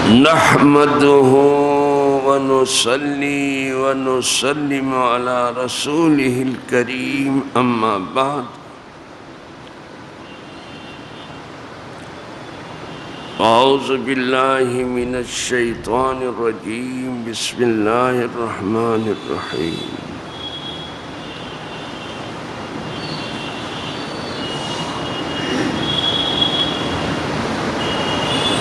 نحمده ونصلي ونسلم على رسوله الكريم أما بعد أعوذ بالله من الشيطان الرجيم بسم الله الرحمن الرحيم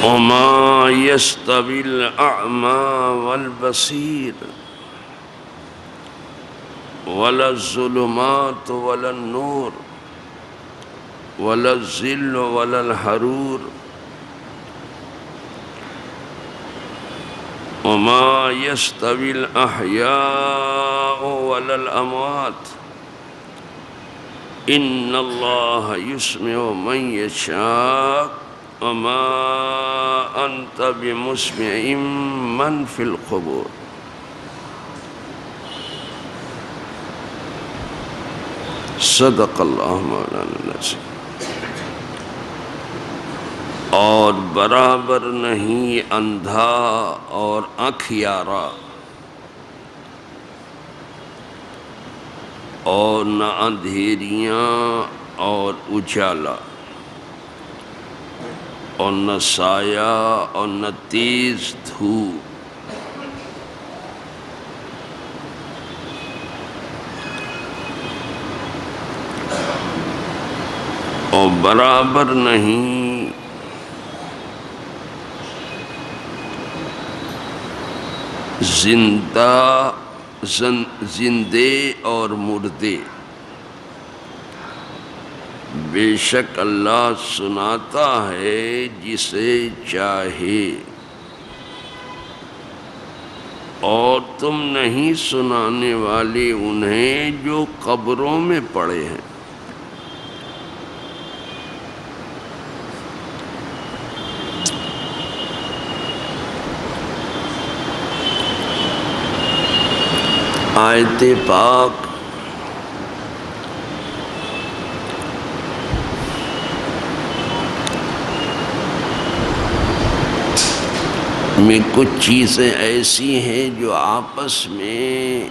وما يستوي الأعمى والبصير ولا الظلمات ولا النور ولا الظل ولا الحرور وما يستوي الأحياء ولا الأموات إن الله يسمع من يشاء وما أنت بمسمع من في القبور صدق اللہ مولانا العظیم۔ اور برابر نہیں اندھا اور آنکھیارا اور نہ اندھیریاں اور اجالا اور نہ سایہ اور نہ تیز دھوپ اور برابر نہیں زندے اور مردے، بے شک اللہ سناتا ہے جسے چاہے، اور تم نہیں سنانے والے انہیں جو قبروں میں پڑے ہیں۔ آیت پاک میں کچھ چیزیں ایسی ہیں جو آپس میں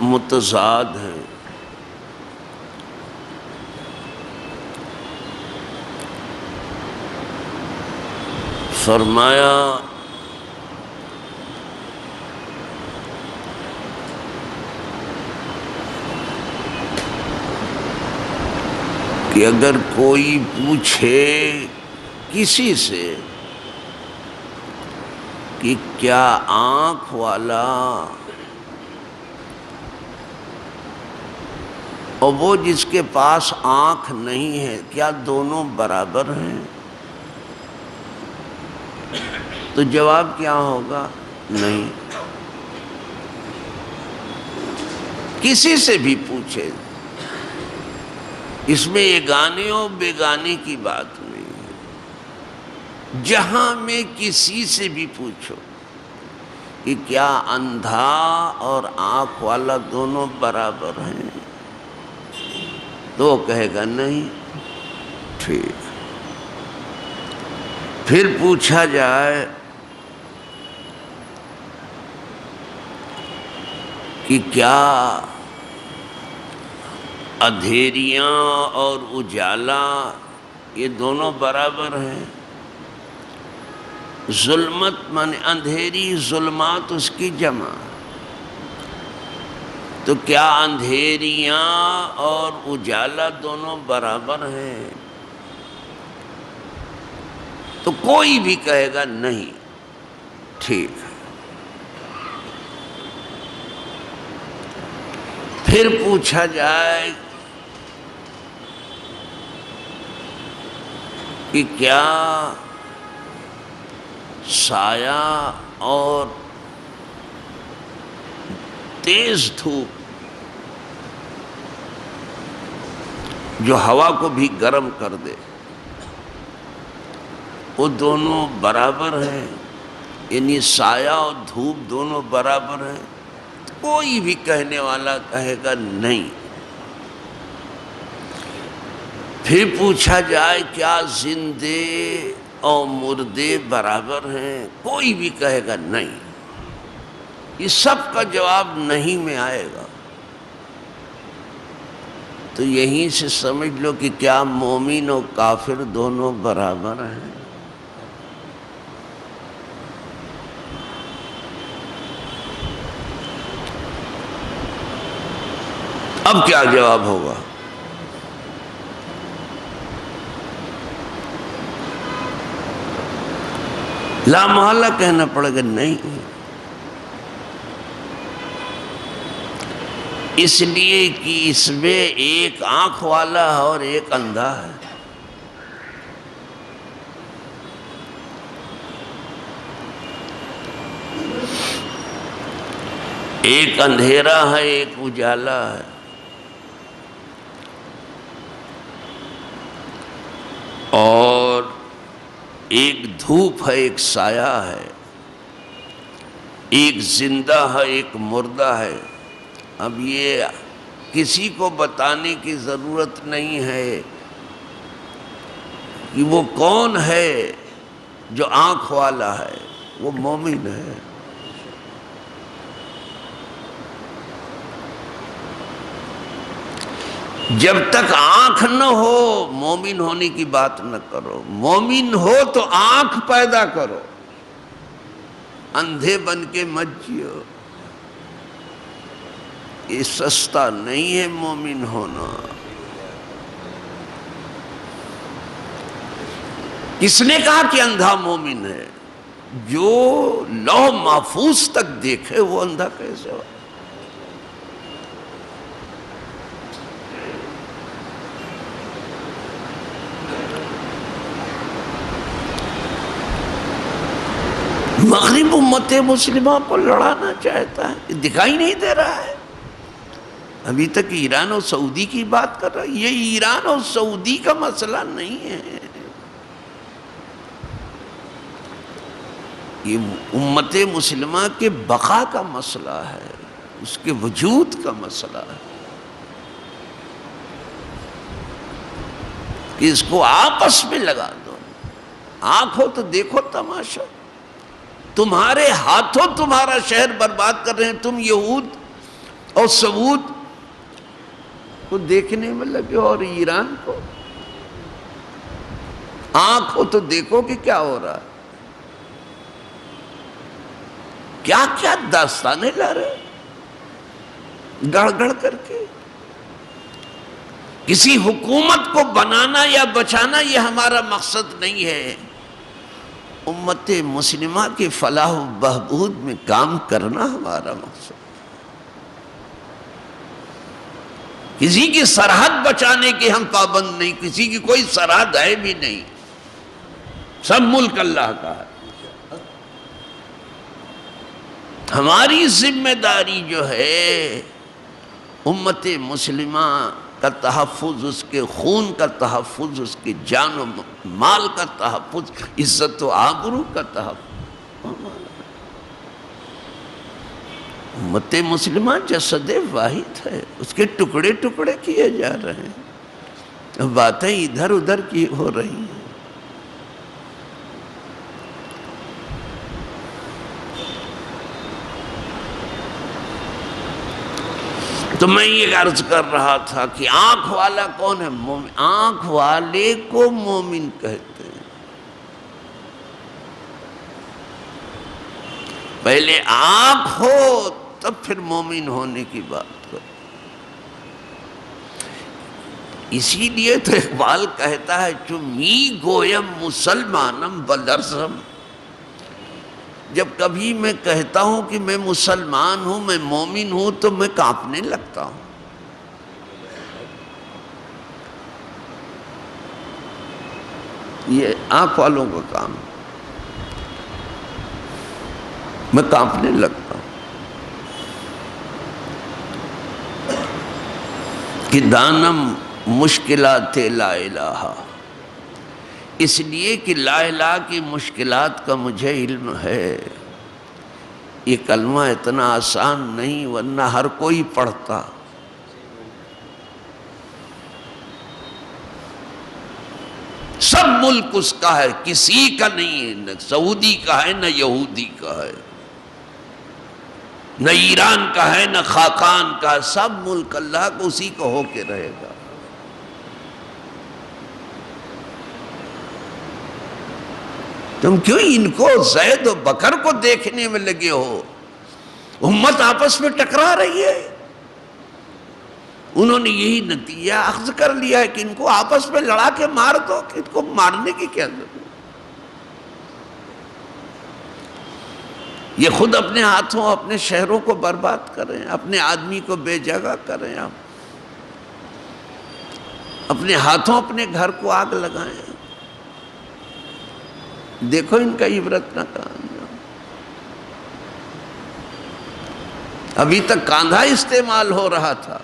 متضاد ہیں۔ فرمایا کہ اگر کوئی پوچھے کسی سے کہ کیا آنکھ والا اور وہ جس کے پاس آنکھ نہیں ہے کیا دونوں برابر ہیں؟ تو جواب کیا ہوگا؟ نہیں۔ کسی سے بھی پوچھے، اس میں یگانے اور بیگانے کی بات نہیں ہے۔ جہاں میں کسی سے بھی پوچھو کہ کیا اندھا اور آنکھ والا دونوں برابر ہیں، تو وہ کہے گا نہیں۔ ٹھیک، پھر پوچھا جائے کہ کیا اندھیریاں اور اجالا یہ دونوں برابر ہیں؟ ظلمت من اندھیری، ظلمات اس کی جمع، تو کیا اندھیریاں اور اجالا دونوں برابر ہیں؟ تو کوئی بھی کہے گا نہیں۔ ٹھیک، پھر پوچھا جائے کہ کیا سایہ اور تیز دھوپ جو ہوا کو بھی گرم کر دے وہ دونوں برابر ہیں؟ یعنی سایہ اور دھوپ دونوں برابر ہیں؟ کوئی بھی کہنے والا کہے گا نہیں۔ پھر پوچھا جائے کیا زندے اور مردے برابر ہیں، کوئی بھی کہے گا نہیں، یہ سب کا جواب نہیں میں آئے گا، تو یہیں سے سمجھ لو کہ کیا مومن اور کافر دونوں برابر ہیں؟ اب کیا جواب ہوگا؟ لا محالہ کہنا پڑے گا نہیں، اس لیے کہ اس میں ایک آنکھ والا ہے اور ایک اندھا ہے، ایک اندھیرا ہے ایک اجالا ہے، اور ایک دھوپ ہے ایک سایہ ہے، ایک زندہ ہے ایک مردہ ہے۔ اب یہ کسی کو بتانے کی ضرورت نہیں ہے کہ وہ کون ہے جو آنکھ والا ہے، وہ مومن ہے۔ جب تک آنکھ نہ ہو مومن ہونے کی بات نہ کرو، مومن ہو تو آنکھ پیدا کرو، اندھے بن کے مت جیو، یہ سستا نہیں ہے مومن ہونا۔ کس نے کہا کہ اندھا مومن ہے؟ جو لوح محفوظ تک دیکھے وہ اندھا کیسے ہو؟ مغرب امت مسلمہ کو لڑانا چاہتا ہے، دکھائی نہیں دے رہا ہے؟ ابھی تک ایران اور سعودی کی بات کر رہا ہے، یہ ایران اور سعودی کا مسئلہ نہیں ہے، یہ امت مسلمہ کے بقا کا مسئلہ ہے، اس کے وجود کا مسئلہ ہے، کہ اس کو آپس میں لگا دو۔ آنکھ ہو تو دیکھو تماشا، تمہارے ہاتھوں تمہارا شہر برباد کر رہے ہیں، تم یہود اور سعود کو دیکھنے میں لگے اور ایران کو آنکھ ہو تو دیکھو کہ کیا ہو رہا ہے، کیا کیا داستانیں لا رہے گڑ گڑ کر کے۔ کسی حکومت کو بنانا یا بچانا یہ ہمارا مقصد نہیں ہے، امت مسلمہ کے فلاح و بہبود میں کام کرنا ہمارا مقصد۔ کسی کی سرحد بچانے کے ہم پابند نہیں، کسی کی کوئی سرحد ہے بھی نہیں، سب ملک اللہ کا ہے۔ ہماری ذمہ داری جو ہے امت مسلمہ کا تحفظ، اس کے خون کا تحفظ، اس کے جان و مال کا تحفظ، عزت و آبرو کا تحفظ۔ امت مسلمہ جسد واحد ہے، اس کے ٹکڑے ٹکڑے کیے جا رہے ہیں، باتیں ادھر ادھر کی ہو رہی ہیں۔ تو میں یہ عرض کر رہا تھا کہ آنکھ والا کون ہے؟ مومن۔ آنکھ والے کو مومن کہتے ہیں۔ پہلے آنکھ ہو تب پھر مومن ہونے کی بات کرو۔ اسی لیے تو اقبال کہتا ہے چمی گویم مسلمانم بلرزم، جب کبھی میں کہتا ہوں کہ میں مسلمان ہوں، میں مومن ہوں، تو میں کانپنے لگتا ہوں۔ یہ آنکھ والوں کا کام ہے، میں کانپنے لگتا ہوں کہ دانم مشکلات لا الہ، اس لیے کہ لا الہ کی مشکلات کا مجھے علم ہے۔ یہ کلمہ اتنا آسان نہیں، ورنہ ہر کوئی پڑھتا۔ سب ملک اس کا ہے، کسی کا نہیں ہے، نہ سعودی کا ہے نہ یہودی کا ہے، نہ ایران کا ہے نہ خاقان کا ہے، سب ملک اللہ کو اسی کو ہو کے رہے گا۔ تم کیوں ان کو زید و بکر کو دیکھنے میں لگے ہو؟ امت آپس میں ٹکرا رہی ہے، انہوں نے یہی نتیجہ اخذ کر لیا ہے کہ ان کو آپس میں لڑا کے مار دو، کہ ان کو مارنے کی کیا ضرورت؟ یہ خود اپنے ہاتھوں اپنے شہروں کو برباد کریں، اپنے آدمی کو بے جگہ کریں، اپنے ہاتھوں اپنے گھر کو آگ لگائیں۔ دیکھو ان کا عبرت نہ کام۔ ابھی تک کاندھا استعمال ہو رہا تھا،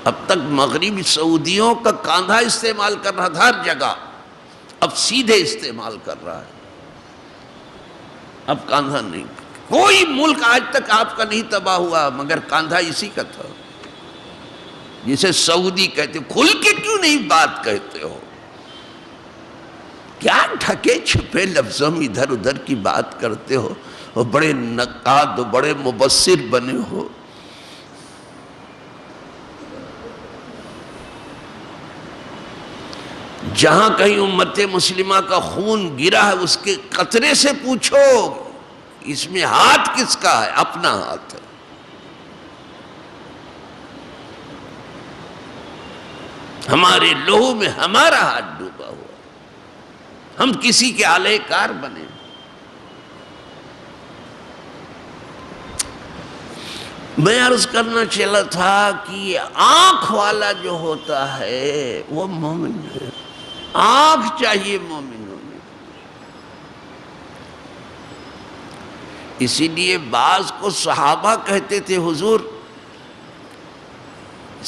اب تک مغربی سعودیوں کا کاندھا استعمال کر رہا تھا ہر جگہ، اب سیدھے استعمال کر رہا ہے، اب کاندھا نہیں۔ کوئی ملک آج تک آپ کا نہیں تباہ ہوا مگر کاندھا اسی کا تھا، جسے سعودی کہتے ہو۔ کھل کے کیوں نہیں بات کہتے ہو؟ کیا ڈھکے چھپے لفظوں میں ادھر ادھر کی بات کرتے ہو، اور بڑے نقاد و بڑے مبصر بنے ہو۔ جہاں کہیں امت مسلمہ کا خون گرا ہے اس کے قطرے سے پوچھو اس میں ہاتھ کس کا ہے؟ اپنا ہاتھ ہے۔ ہمارے لہو میں ہمارا ہاتھ ڈوبا ہوا، ہم کسی کے آلے کار بنے۔ میں عرض کرنا چلا تھا کہ آنکھ والا جو ہوتا ہے وہ مومن ہے، آنکھ چاہیے مومن ہونے۔ اسی لیے بعض کو صحابہ کہتے تھے حضور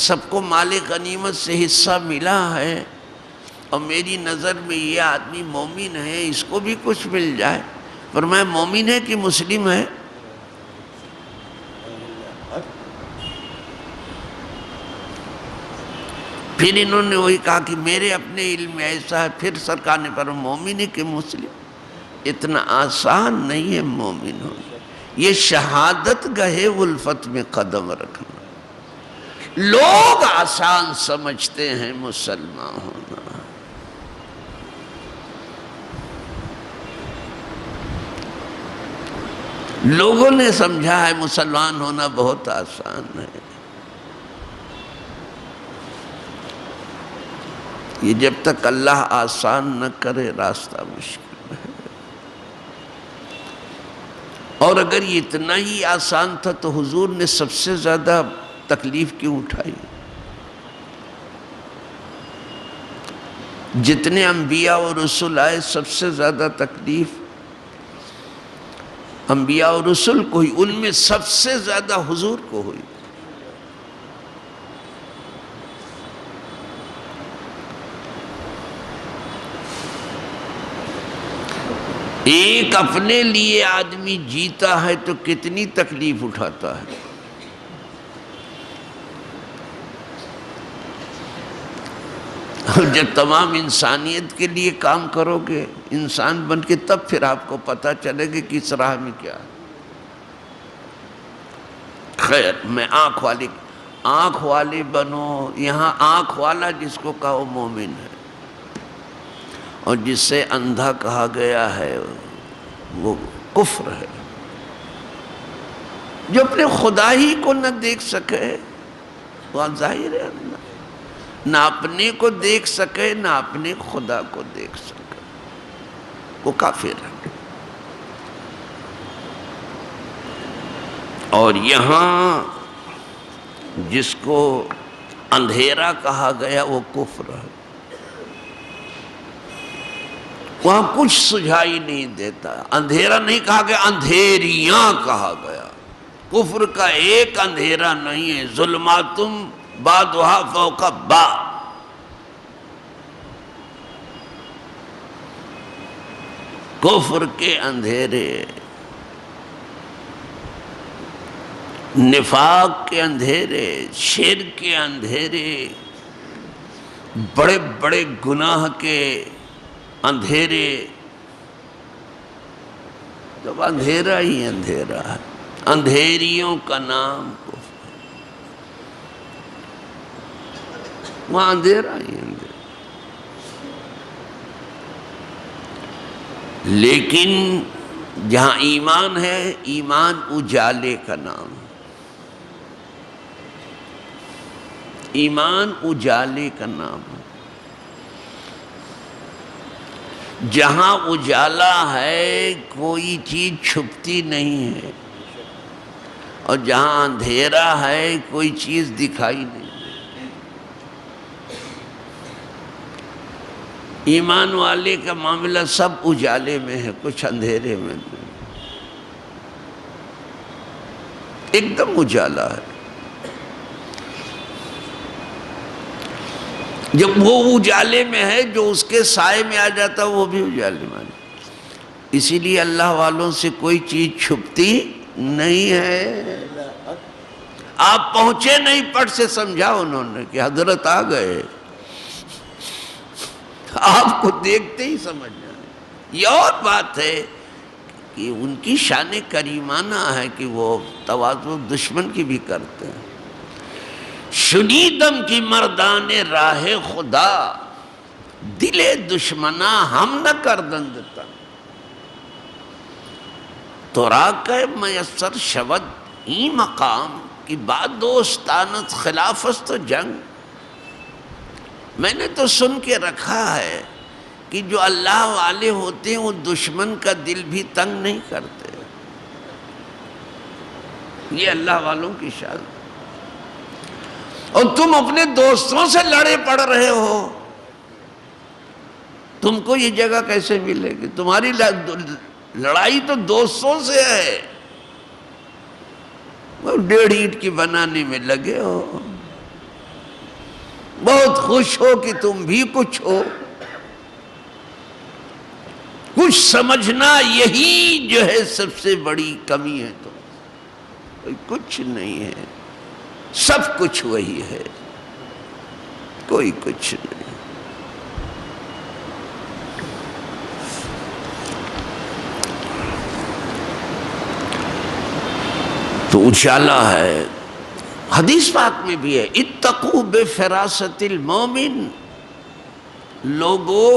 سب کو مال غنیمت سے حصہ ملا ہے اور میری نظر میں یہ آدمی مومن ہے، اس کو بھی کچھ مل جائے۔ فرمایا مومن ہے کہ مسلم ہے؟ پھر انہوں نے وہی کہا کہ میرے اپنے علم میں ایسا ہے۔ پھر سرکار نے فرمایا مومن ہے کہ مسلم؟ اتنا آسان نہیں ہے مومن ہونا، یہ شہادت گہے الفت میں قدم رکھنا۔ لوگ آسان سمجھتے ہیں مسلمان ہونا، لوگوں نے سمجھا ہے مسلمان ہونا بہت آسان ہے۔ یہ جب تک اللہ آسان نہ کرے راستہ مشکل ہے، اور اگر یہ اتنا ہی آسان تھا تو حضور نے سب سے زیادہ تکلیف کیوں اٹھائی؟ جتنے انبیاء اور رسول آئے سب سے زیادہ تکلیف انبیاء اور رسول کو ہوئی، ان میں سب سے زیادہ حضور کو ہوئی۔ ایک اپنے لیے آدمی جیتا ہے تو کتنی تکلیف اٹھاتا ہے۔ جب تمام انسانیت کے لیے کام کرو گے انسان بن کے، تب پھر آپ کو پتہ چلے گا کہ اس راہ میں کیا ہے۔ خیر، میں آنکھ والی بنو۔ یہاں آنکھ والا جس کو کہا وہ مومن ہے، اور جس سے اندھا کہا گیا ہے وہ کفر ہے۔ جو اپنے خدا ہی کو نہ دیکھ سکے وہ ظاہر ہے نہ اپنے کو دیکھ سکے نہ اپنے خدا کو دیکھ سکے، وہ کافر ہے۔ اور یہاں جس کو اندھیرا کہا گیا وہ کفر ہے، وہاں کچھ سجھائی نہیں دیتا۔ اندھیرا نہیں کہا گیا، اندھیریاں کہا گیا۔ کفر کا ایک اندھیرا نہیں ہے، ظلماتم بعضها فوق بعض۔ کفر کے اندھیرے، نفاق کے اندھیرے، شرک کے اندھیرے، بڑے بڑے گناہ کے اندھیرے، جب اندھیرا ہی اندھیرا ہے، اندھیریوں کا نام کفر، وہاں اندھیرا ہی اندھیرا۔ لیکن جہاں ایمان ہے، ایمان اجالے کا نام ہے، ایمان اجالے کا نام ہے۔ جہاں اجالا ہے کوئی چیز چھپتی نہیں ہے، اور جہاں اندھیرا ہے کوئی چیز دکھائی نہیں۔ ایمان والے کا معاملہ سب اجالے میں ہے، کچھ اندھیرے میں نہیں، ایک دم اجالا ہے۔ جب وہ اجالے میں ہے، جو اس کے سائے میں آ جاتا ہے وہ بھی اجالے میں آ جاتا ہے۔ اسی لیے اللہ والوں سے کوئی چیز چھپتی نہیں ہے۔ آپ پہنچے نہیں، پٹ سے سمجھا انہوں نے کہ حضرت آ گئے، آپ کو دیکھتے ہی سمجھ جائیں۔ یہ اور بات ہے کہ ان کی شان کریمانہ ہے کہ وہ تواضع دشمن کی بھی کرتے ہیں۔ شنیدم کی مردان راہ خدا، دل دشمنا ہم نہ کردندتا، تو راکہ میسر شود این مقام کی بات دوستانت خلاف است و جنگ۔ میں نے تو سن کے رکھا ہے کہ جو اللہ والے ہوتے ہیں وہ دشمن کا دل بھی تنگ نہیں کرتے، یہ اللہ والوں کی شان۔ اور تم اپنے دوستوں سے لڑے پڑ رہے ہو، تم کو یہ جگہ کیسے ملے گی؟ تمہاری لڑائی تو دوستوں سے ہے، وہ 1.5 اینٹ کی بنانے میں لگے ہو، بہت خوش ہو کہ تم بھی کچھ ہو۔ کچھ سمجھنا یہی جو ہے سب سے بڑی کمی ہے، تو کچھ نہیں ہے، سب کچھ وہی ہے، کوئی کچھ نہیں۔ تو اجالا ہے۔ حدیث پاک میں بھی ہے، اتقوا بفراست المومن، لوگو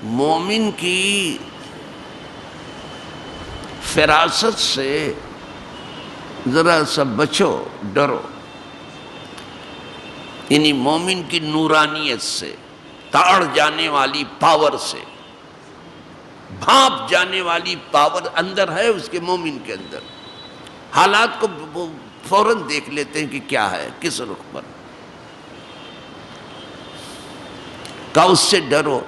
مومن کی فراست سے ذرا سا بچو، ڈرو، یعنی مومن کی نورانیت سے، تاڑ جانے والی پاور سے، بھانپ جانے والی پاور اندر ہے اس کے، مومن کے اندر۔ حالات کو فوراً دیکھ لیتے ہیں کہ کیا ہے، کس رخ پر، کہ اس سے ڈرو۔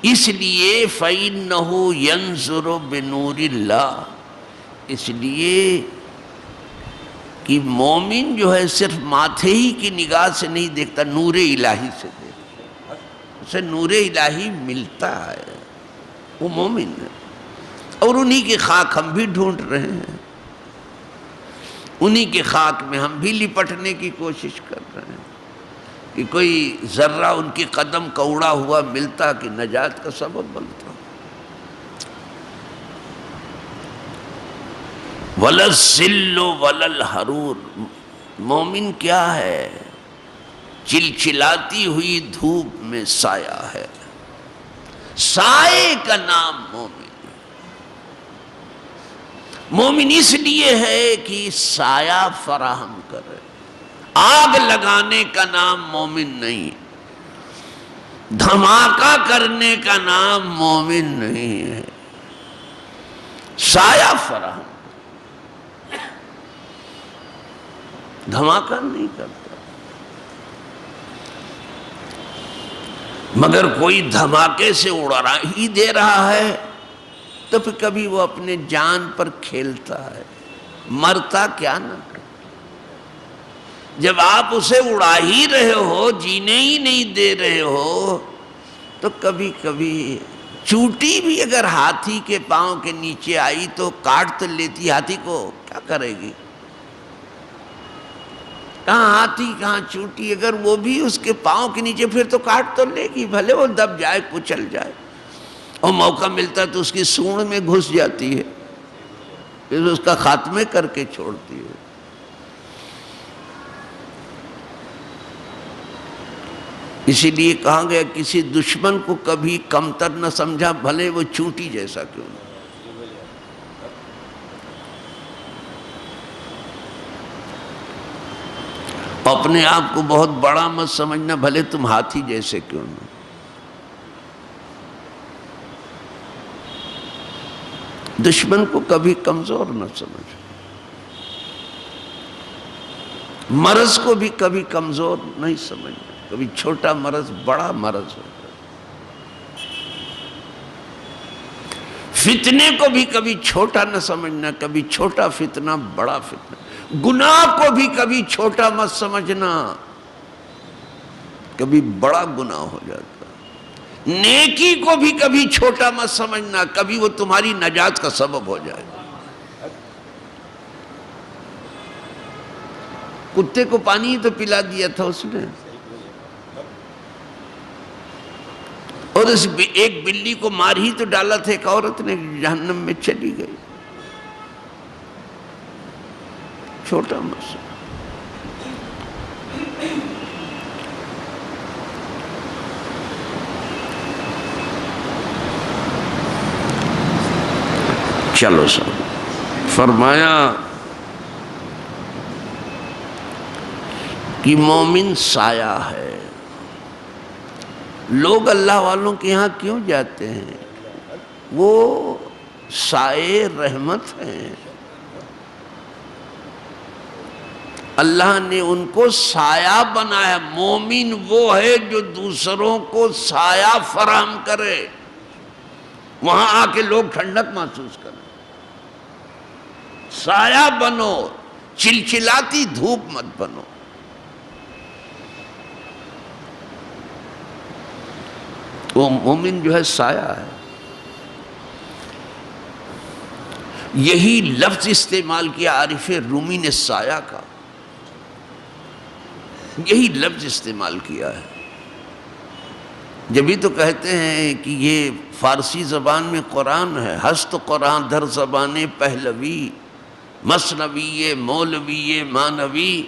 اس لیے فَإِنَّهُ يَنْظُرُ بِنُورِ اللَّهِ، اس لیے کہ مومن جو ہے صرف ماتھے ہی کی نگاہ سے نہیں دیکھتا، نور الہی سے دیکھتا، اسے نور الہی ملتا ہے، وہ مومن ہے۔ اور انہی کی خاک ہم بھی ڈھونڈ رہے ہیں، انہی کے خاک میں ہم بھی لپٹنے کی کوشش کر رہے ہیں کہ کوئی ذرہ ان کی قدم کا اڑا ہوا ملتا کہ نجات کا سبب بنتا۔ وَلَا الظِّلُّ وَلَا الْحَرُورُ، مومن کیا ہے؟ چلچلاتی ہوئی دھوپ میں سایہ ہے، سائے کا نام مومن۔ مومن اس لیے ہے کہ سایہ فراہم کرے، آگ لگانے کا نام مومن نہیں، دھماکہ کرنے کا نام مومن نہیں ہے، سایہ فراہم، دھماکہ نہیں کرتا۔ مگر کوئی دھماکے سے اڑا ہی دے رہا ہے تو پھر کبھی وہ اپنے جان پر کھیلتا ہے، مرتا کیا نہ کرتا۔ جب آپ اسے اڑا ہی رہے ہو، جینے ہی نہیں دے رہے ہو، تو کبھی کبھی چوٹی بھی اگر ہاتھی کے پاؤں کے نیچے آئی تو کاٹ تو لیتی، ہاتھی کو کیا کرے گی؟ کہاں ہاتھی کہاں چونٹی، اگر وہ بھی اس کے پاؤں کے نیچے پھر تو کاٹ تو لے گی، بھلے وہ دب جائے کچل جائے، اور موقع ملتا تو اس کی سونڈ میں گھس جاتی ہے، پھر اس کا خاتمے کر کے چھوڑتی ہے۔ اسی لیے کہا گیا کسی دشمن کو کبھی کمتر نہ سمجھا، بھلے وہ چونٹی جیسا کیوں نہ۔ اپنے آپ کو بہت بڑا مت سمجھنا، بھلے تم ہاتھی جیسے کیوں نہ۔ دشمن کو کبھی کمزور نہ سمجھ، مرض کو بھی کبھی کمزور نہیں سمجھنا، کبھی چھوٹا مرض بڑا مرض ہوتا ہے، فتنے کو بھی کبھی چھوٹا نہ سمجھنا، کبھی چھوٹا فتنہ بڑا فتنہ، گناہ کو بھی کبھی چھوٹا مت سمجھنا، کبھی بڑا گناہ ہو جاتا، نیکی کو بھی کبھی چھوٹا مت سمجھنا، کبھی وہ تمہاری نجات کا سبب ہو جائے۔ کتے کو پانی تو پلا دیا تھا اس نے، اور اس ایک بلی کو مار ہی تو ڈالا تھا ایک عورت نے، جہنم میں چلی گئی، چھوٹا مسئلہ۔ چلو سب فرمایا کہ مومن سایہ ہے۔ لوگ اللہ والوں کے ہاں کیوں جاتے ہیں؟ وہ سائے رحمت ہیں، اللہ نے ان کو سایہ بنایا۔ مومن وہ ہے جو دوسروں کو سایہ فراہم کرے، وہاں آ کے لوگ ٹھنڈک محسوس کریں۔ سایہ بنو، چلچلاتی دھوپ مت بنو۔ وہ مومن جو ہے سایہ ہے۔ یہی لفظ استعمال کیا عارف رومی نے سایہ کا، یہی لفظ استعمال کیا ہے۔ جبھی تو کہتے ہیں کہ یہ فارسی زبان میں قرآن ہے، ہست قرآن در زبان پہلوی، مثنوی مولوی مانوی،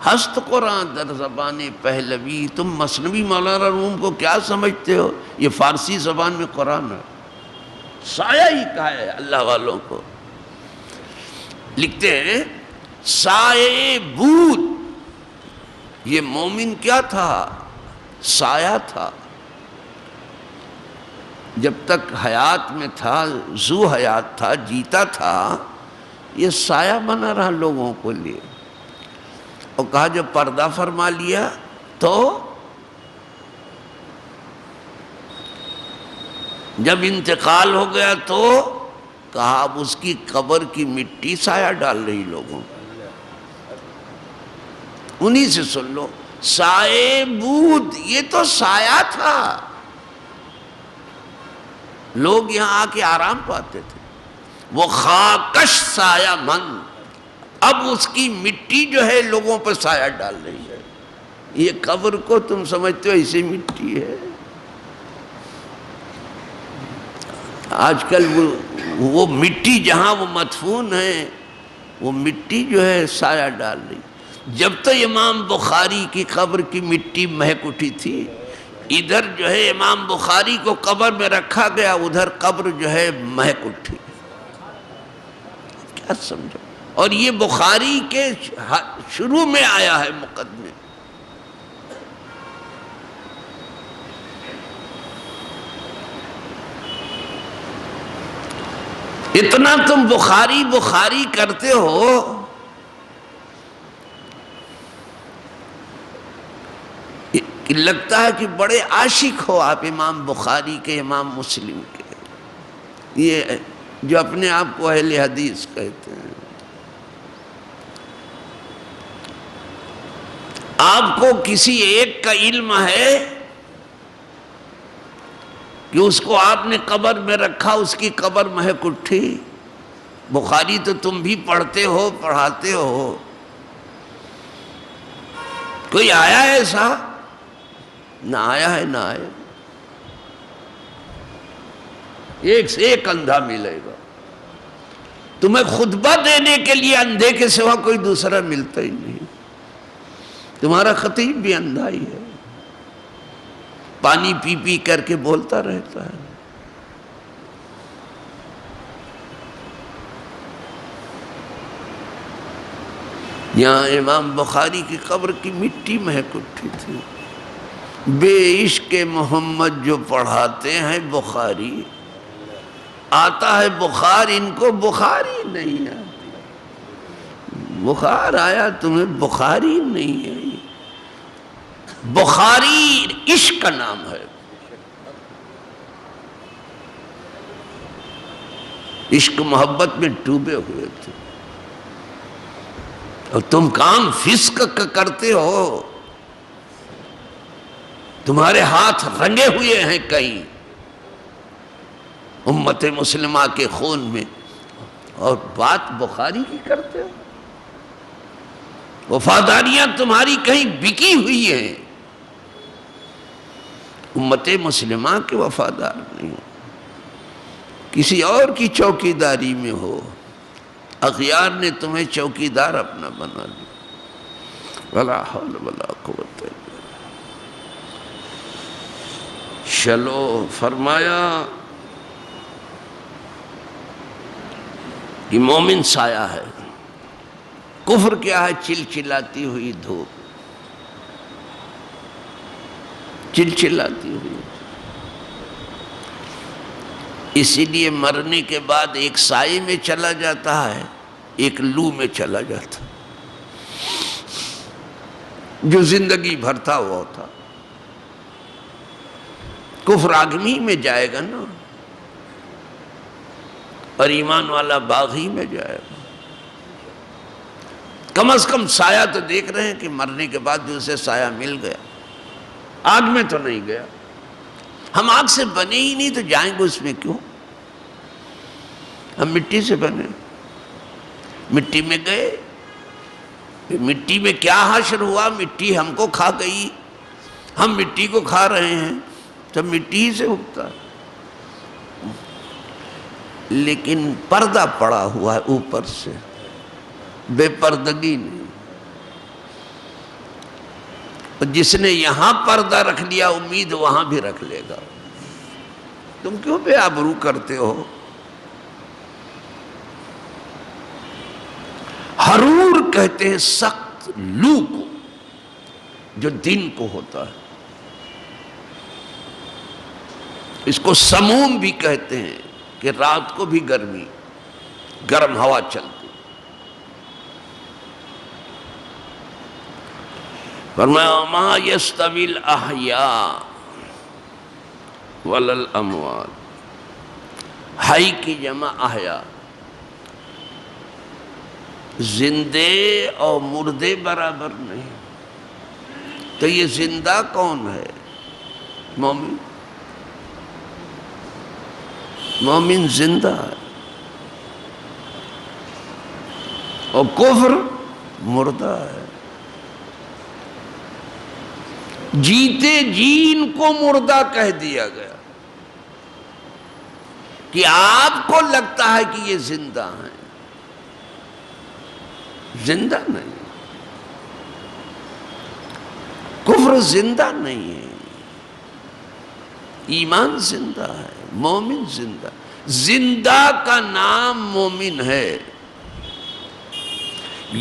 ہست قرآن در زبان پہلوی۔ تم مثنوی مولانا روم کو کیا سمجھتے ہو؟ یہ فارسی زبان میں قرآن ہے، سایہ ہی کہا ہے اللہ والوں کو۔ لکھتے ہیں سایہ بود، یہ مومن کیا تھا؟ سایہ تھا، جب تک حیات میں تھا، ذو حیات تھا، جیتا تھا، یہ سایہ بنا رہا لوگوں کو لیے۔ اور کہا جب پردہ فرما لیا تو جب انتقال ہو گیا تو کہا اب اس کی قبر کی مٹی سایہ ڈال رہی لوگوں، انہی سے سن لو۔ سایہ بود، یہ تو سایہ تھا، لوگ یہاں آ کے آرام پاتے تھے۔ وہ خاکش سایہ مند، اب اس کی مٹی جو ہے لوگوں پر سایہ ڈال رہی ہے۔ یہ قبر کو تم سمجھتے ہو ایسی مٹی ہے؟ آج کل وہ مٹی جہاں وہ مدفون ہے، وہ مٹی جو ہے سایہ ڈال رہی۔ جب تو امام بخاری کی قبر کی مٹی مہک اٹھی تھی، ادھر جو ہے امام بخاری کو قبر میں رکھا گیا، ادھر قبر جو ہے مہک اٹھی۔ کیا سمجھو؟ اور یہ بخاری کے شروع میں آیا ہے مقدمے۔ اتنا تم بخاری بخاری کرتے ہو، لگتا ہے کہ بڑے عاشق ہو آپ امام بخاری کے، امام مسلم کے، یہ جو اپنے آپ کو اہل حدیث کہتے ہیں۔ آپ کو کسی ایک کا علم ہے کہ اس کو آپ نے قبر میں رکھا، اس کی قبر مہک اٹھی؟ بخاری تو تم بھی پڑھتے ہو، پڑھاتے ہو، کوئی آیا ہے ایسا؟ نہ آیا ہے، نہ آیا۔ ایک سے ایک اندھا ملے گا، تمہیں خطبہ دینے کے لیے اندھے کے سوا کوئی دوسرا ملتا ہی نہیں۔ تمہارا خطیب بھی اندھا ہی ہے، پانی پی پی کر کے بولتا رہتا ہے۔ یہاں امام بخاری کی قبر کی مٹی مہک اٹھی تھی۔ بے عشق محمد جو پڑھاتے ہیں بخاری، آتا ہے بخار، ان کو بخاری نہیں آتی۔ بخار آیا، تمہیں بخاری نہیں آئی۔ بخاری عشق کا نام ہے، عشق محبت میں ڈوبے ہوئے تھے، اور تم کام فسق کا کرتے ہو، تمہارے ہاتھ رنگے ہوئے ہیں کہیں امت مسلمہ کے خون میں، اور بات بخاری کی کرتے ہو۔ وفاداریاں تمہاری کہیں بکی ہوئی ہیں، امت مسلمہ کے وفادار نہیں ہو، کسی اور کی چوکیداری میں ہو۔ اغیار نے تمہیں چوکیدار اپنا بنا لیا۔ ولا حول ولا قوت الا باللہ۔ چلو، فرمایا کہ مومن سایہ ہے، کفر کیا ہے؟ چلچلاتی ہوئی دھوپ، چلچلاتی ہوئی۔ اسی لیے مرنے کے بعد ایک سائے میں چلا جاتا ہے، ایک لو میں چلا جاتا، جو زندگی بھر تھا وہ تھا۔ کفر آگمی میں جائے گا نا، اور ایمان والا باغی میں جائے گا۔ کم از کم سایہ تو دیکھ رہے ہیں کہ مرنے کے بعد بھی اسے سایہ مل گیا، آگ میں تو نہیں گیا۔ ہم آگ سے بنے ہی نہیں تو جائیں گے اس میں کیوں؟ ہم مٹی سے بنے، مٹی میں گئے، مٹی میں کیا حشر ہوا؟ مٹی ہم کو کھا گئی، ہم مٹی کو کھا رہے ہیں، تو مٹی ہی سے اگتا ہے۔ لیکن پردہ پڑا ہوا ہے اوپر سے، بے پردگی نہیں۔ جس نے یہاں پردہ رکھ لیا، امید وہاں بھی رکھ لے گا۔ تم کیوں بے آبرو کرتے ہو؟ حرور کہتے ہیں سخت لو کو، جو دن کو ہوتا ہے، اس کو سموم بھی کہتے ہیں، کہ رات کو بھی گرمی، گرم ہوا چلتی۔ فرمایا ما یستوی الاحیاء ولا الاموات، حی کی جمع احیاء، زندے اور مردے برابر نہیں۔ تو یہ زندہ کون ہے؟ مومن، مومن زندہ ہے، اور کفر مردہ ہے۔ جیتے جین کو مردہ کہہ دیا گیا، کہ آپ کو لگتا ہے کہ یہ زندہ ہیں، زندہ نہیں۔ کفر زندہ نہیں ہے، ایمان زندہ ہے، مومن زندہ۔ زندہ کا نام مومن ہے۔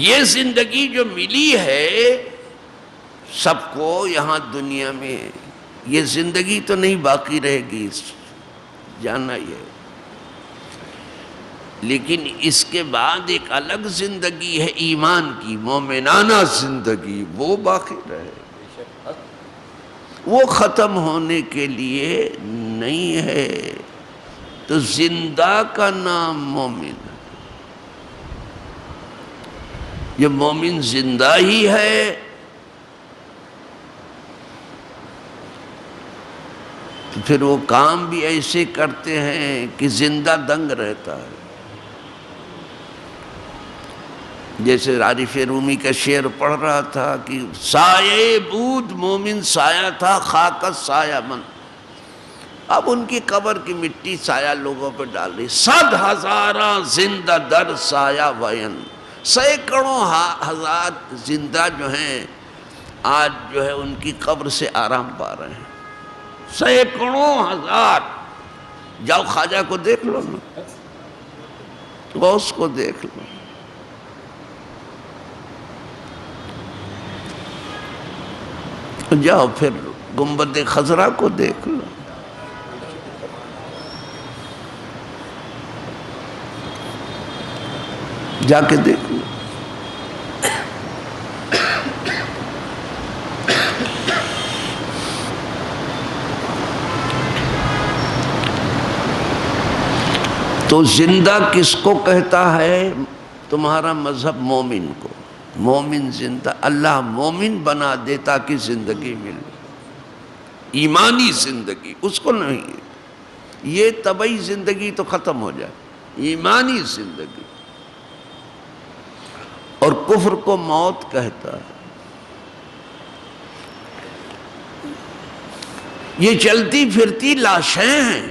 یہ زندگی جو ملی ہے سب کو یہاں دنیا میں، یہ زندگی تو نہیں باقی رہے گی، جاننا ہی ہے، لیکن اس کے بعد ایک الگ زندگی ہے ایمان کی، مومنانہ زندگی، وہ باقی رہے، وہ ختم ہونے کے لیے نہیں ہے۔ تو زندہ کا نام مومن ہے۔ یہ مومن زندہ ہی ہے تو پھر وہ کام بھی ایسے کرتے ہیں کہ زندہ دنگ رہتا ہے۔ جیسے عارف رومی کا شعر پڑھ رہا تھا کہ سایہ بود مومن سایہ تھا خاکت سایہ من. اب ان کی قبر کی مٹی سایہ لوگوں پہ ڈال رہی. 100,000 زندہ در سایہ وین. سینکڑوں ہزار زندہ جو ہیں آج جو ہے ان کی قبر سے آرام پا رہے ہیں. سینکڑوں ہزار. جاؤ خواجہ کو دیکھ لو نا, غوث کو دیکھ لو. جاؤ پھر گنبد خضرا کو دیکھ لو. جا کے دیکھ لو. تو زندہ کس کو کہتا ہے؟ تمہارا مذہب مومن کو. مومن زندہ, اللہ مومن بنا دے تاکہ زندگی ملے, ایمانی زندگی. اس کو نہیں, یہ طبعی زندگی تو ختم ہو جائے, ایمانی زندگی. اور کفر کو موت کہتا ہے. یہ چلتی پھرتی لاشیں ہیں,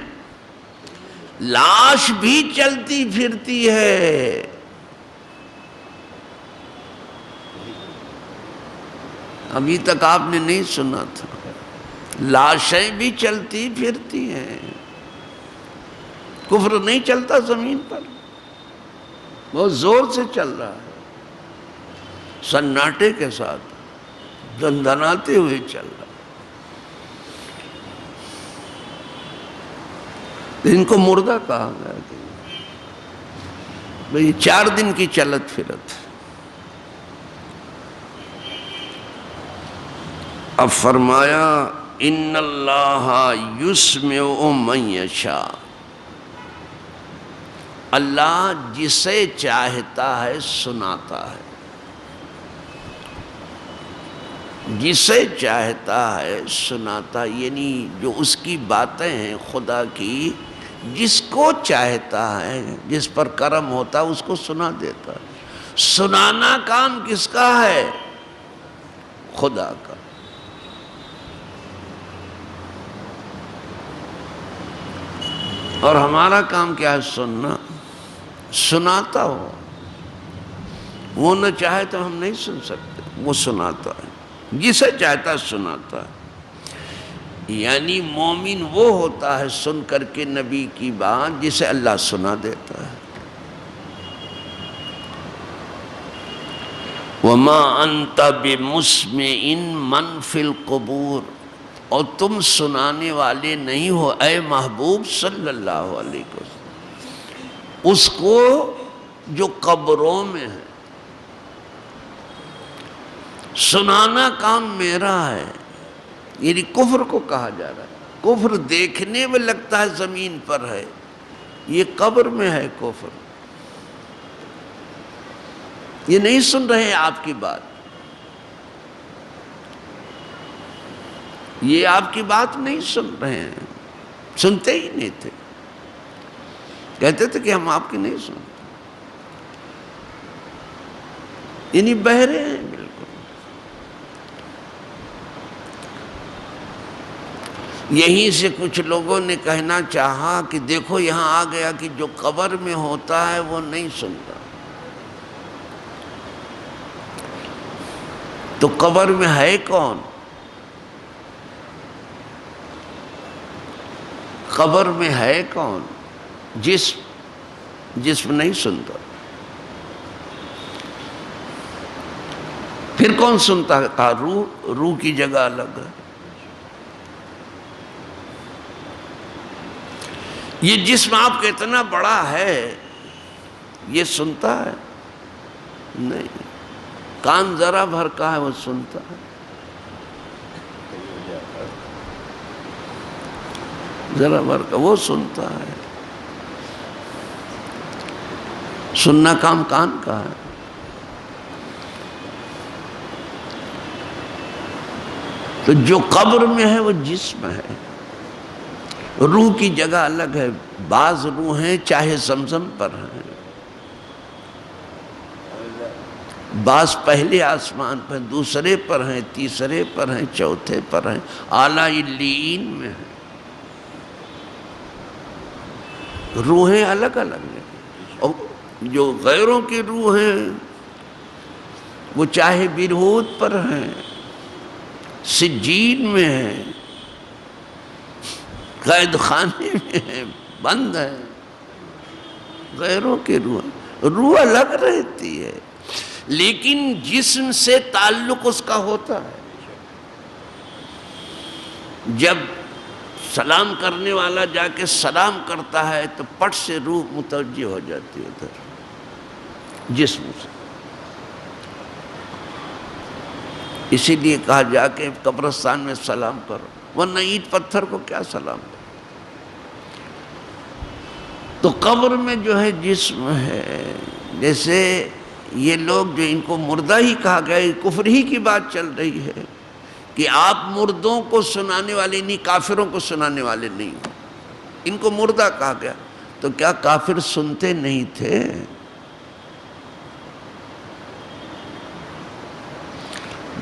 لاش بھی چلتی پھرتی ہے. ابھی تک آپ نے نہیں سنا تھا, لاشیں بھی چلتی پھرتی ہیں. کفر نہیں چلتا زمین پر, بہت زور سے چل رہا ہے, سناٹے کے ساتھ دندناتے ہوئے چل رہا ہے. ان کو مردہ کہا گیا کہ بھئی 4 دن کی چلت پھرت. اب فرمایا ان اللہ یسمع من یشاء. اللہ جسے چاہتا ہے سناتا ہے, جسے چاہتا ہے سناتا. یعنی جو اس کی باتیں ہیں خدا کی, جس کو چاہتا ہے, جس پر کرم ہوتا ہے اس کو سنا دیتا ہے. سنانا کام کس کا ہے؟ خدا کا. اور ہمارا کام کیا ہے؟ سننا. سناتا ہو, وہ نہ چاہے تو ہم نہیں سن سکتے, وہ سناتا ہے, جسے چاہتا ہے سناتا ہے. یعنی مومن وہ ہوتا ہے سن کر کے نبی کی بات جسے اللہ سنا دیتا ہے. وَمَا أَنْتَ بِمُسْمِعٍ مَّن فِي الْقُبُورِ. اور تم سنانے والے نہیں ہو اے محبوب صلی اللہ علیہ وسلم اس کو جو قبروں میں ہے. سنانا کام میرا ہے. یعنی کفر کو کہا جا رہا ہے. کفر دیکھنے میں لگتا ہے زمین پر ہے, یہ قبر میں ہے کفر. یہ نہیں سن رہے آپ کی بات, یہ آپ کی بات نہیں سن رہے ہیں, سنتے ہی نہیں تھے. کہتے تھے کہ ہم آپ کی نہیں سنتے. یعنی بہرے ہیں بالکل. یہیں سے کچھ لوگوں نے کہنا چاہا کہ دیکھو یہاں آ گیا کہ جو قبر میں ہوتا ہے وہ نہیں سنتا. تو قبر میں ہے کون؟ قبر میں ہے کون؟ جسم نہیں سنتا. پھر کون سنتا ہے؟ کہا روح. روح کی جگہ الگ ہے. یہ جسم آپ کا اتنا بڑا ہے, یہ سنتا ہے؟ نہیں. کان ذرا بھر کا ہے وہ سنتا ہے, ذرا بھر کا وہ سنتا ہے. سننا کام کان کا ہے. تو جو قبر میں ہے وہ جسم ہے. روح کی جگہ الگ ہے. بعض روحیں چاہے زمزم پر ہیں, بعض پہلے آسمان پر، دوسرے پر ہیں، تیسرے پر ہیں، چوتھے پر ہیں، اعلی علیین میں ہیں۔ روحیں الگ الگ ہیں، اور جو غیروں کی روح ہیں وہ چاہے برہوت پر ہیں، سجین میں ہیں، قید خانے میں ہیں، بند ہیں، غیروں کی روح الگ رہتی ہے، لیکن جسم سے تعلق اس کا ہوتا ہے۔ جب سلام کرنے والا جا کے سلام کرتا ہے تو پٹ سے روح متوجہ ہو جاتی ہے ادھر جسم سے۔ اسی لیے کہا جا کے قبرستان میں سلام کرو، ورنہ اینٹ پتھر کو کیا سلام کرو۔ تو قبر میں جو ہے جسم ہے، جیسے یہ لوگ جو ان کو مردہ ہی کہا گیا، کفر ہی کی بات چل رہی ہے کہ آپ مردوں کو سنانے والے نہیں، کافروں کو سنانے والے نہیں، ان کو مردہ کہا گیا۔ تو کیا کافر سنتے نہیں تھے؟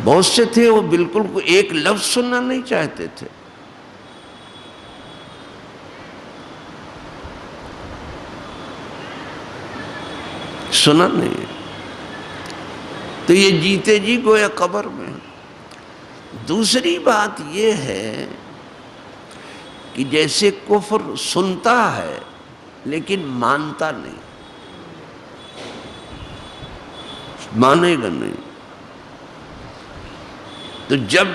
بہت سے تھے وہ بالکل ایک لفظ سننا نہیں چاہتے تھے۔ سنا نہیں، تو یہ جیتے جی گویا قبر میں۔ دوسری بات یہ ہے کہ جیسے کفر سنتا ہے لیکن مانتا نہیں، مانے گا نہیں۔ تو جب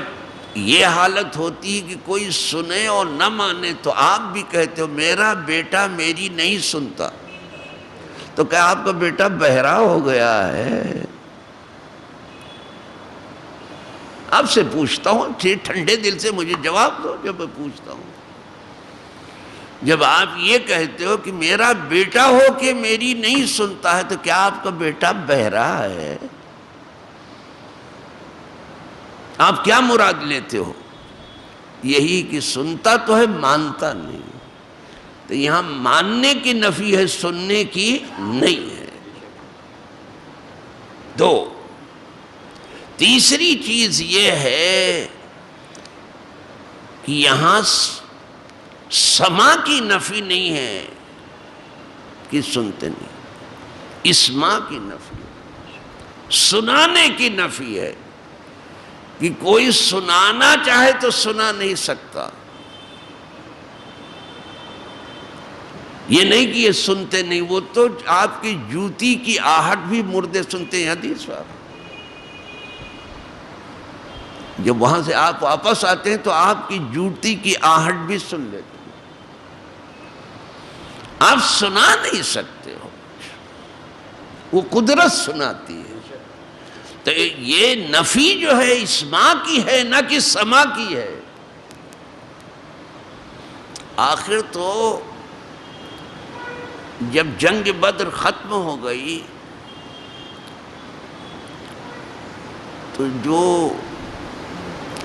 یہ حالت ہوتی ہے کہ کوئی سنے اور نہ مانے، تو آپ بھی کہتے ہو میرا بیٹا میری نہیں سنتا، تو کیا آپ کا بیٹا بہرا ہو گیا ہے؟ آپ سے پوچھتا ہوں، ٹھنڈے دل سے مجھے جواب دو جب میں پوچھتا ہوں۔ جب آپ یہ کہتے ہو کہ میرا بیٹا ہو کہ میری نہیں سنتا ہے، تو کیا آپ کا بیٹا بہرا ہے؟ آپ کیا مراد لیتے ہو؟ یہی کہ سنتا تو ہے، مانتا نہیں۔ تو یہاں ماننے کی نفی ہے، سننے کی نہیں ہے۔ دو، تیسری چیز یہ ہے کہ یہاں سماع کی نفی نہیں ہے کہ سنتے نہیں، اسماع کی نفی ہے، سنانے کی نفی ہے کہ کوئی سنانا چاہے تو سنا نہیں سکتا۔ یہ نہیں کہ یہ سنتے نہیں، وہ تو آپ کی جوتی کی آہٹ بھی مردے سنتے ہیں، حدیث بات۔ جب وہاں سے آپ واپس آتے ہیں تو آپ کی جوتی کی آہٹ بھی سن لیتے ہیں، آپ سنا نہیں سکتے ہو، وہ قدرت سناتی ہے۔ تو یہ نفی جو ہے اسماع کی ہے، نہ کہ سماع کی ہے۔ آخر تو جب جنگ بدر ختم ہو گئی تو جو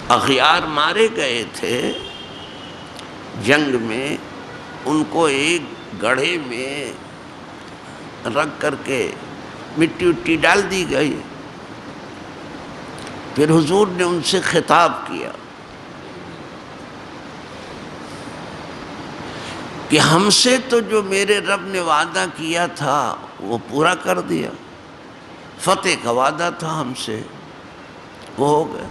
اغیار مارے گئے تھے جنگ میں، ان کو ایک گڑھے میں رکھ کر کے مٹی اٹی ڈال دی گئی۔ پھر حضور نے ان سے خطاب کیا کہ ہم سے تو جو میرے رب نے وعدہ کیا تھا وہ پورا کر دیا، فتح کا وعدہ تھا ہم سے، وہ ہو گیا۔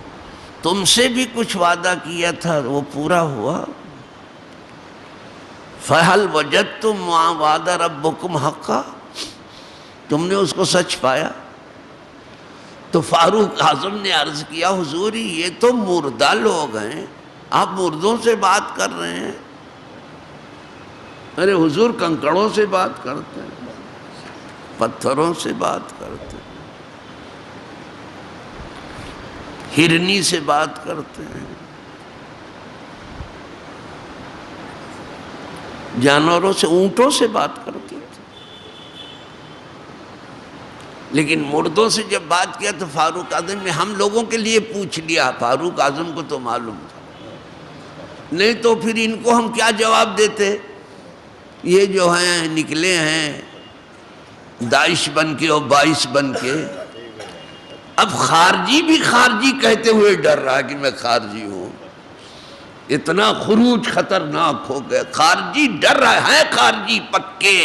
تم سے بھی کچھ وعدہ کیا تھا وہ پورا ہوا۔ فَهَلْ وَجَدْتُمْ مَا وَعَدَ رَبُّكُمْ حَقًّا، تم نے اس کو سچ پایا؟ تو فاروق اعظم نے عرض کیا، حضور یہ تو مردہ لوگ ہیں، آپ مردوں سے بات کر رہے ہیں؟ ارے حضور کنکڑوں سے بات کرتے ہیں، پتھروں سے بات کرتے ہیں، ہرنی سے بات کرتے ہیں، جانوروں سے، اونٹوں سے بات کرتے ہیں۔ لیکن مردوں سے جب بات کیا تو فاروق اعظم نے ہم لوگوں کے لیے پوچھ لیا، فاروق اعظم کو تو معلوم تھا، نہیں تو پھر ان کو ہم کیا جواب دیتے؟ یہ جو ہیں نکلے ہیں داعش بن کے اور 22 بن کے، اب خارجی بھی خارجی کہتے ہوئے ڈر رہا کہ میں خارجی ہوں، اتنا خروج خطرناک ہو گیا، خارجی ڈر رہا ہے، خارجی پکے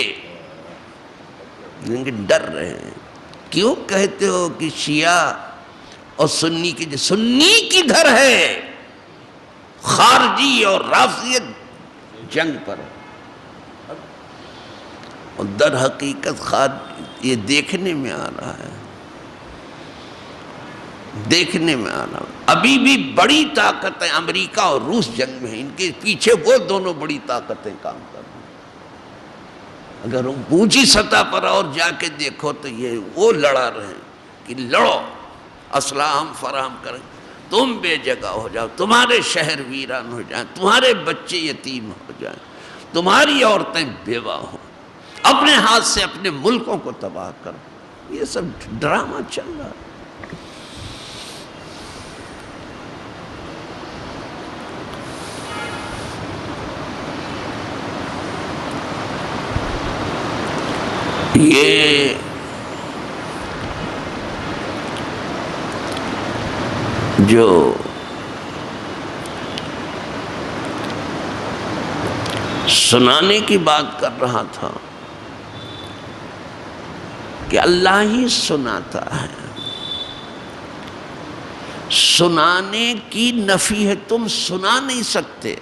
لیکن ڈر رہے ہیں۔ کیوں کہتے ہو کہ شیعہ اور سنی کی سنی کدھر ہے؟ خارجی اور رافضیت جنگ پر، اور در حقیقت یہ دیکھنے میں آ رہا ہے، دیکھنے میں آ رہا ہے۔ ابھی بھی بڑی طاقتیں امریکہ اور روس جنگ میں ہیں، ان کے پیچھے وہ دونوں بڑی طاقتیں کام کر رہی ہیں۔ اگر اونچی سطح پر اور جا کے دیکھو تو یہ وہ لڑا رہے ہیں کہ لڑو، اسلحہ ہم فراہم کریں، تم بے جگہ ہو جاؤ، تمہارے شہر ویران ہو جائیں، تمہارے بچے یتیم ہو جائیں، تمہاری عورتیں بیوہ ہوں، اپنے ہاتھ سے اپنے ملکوں کو تباہ کرو۔ یہ سب ڈرامہ چل رہا ہے۔ یہ جو سنانے کی بات کر رہا تھا کہ اللہ ہی سناتا ہے، سنانے کی نفی ہے، تم سنا نہیں سکتے۔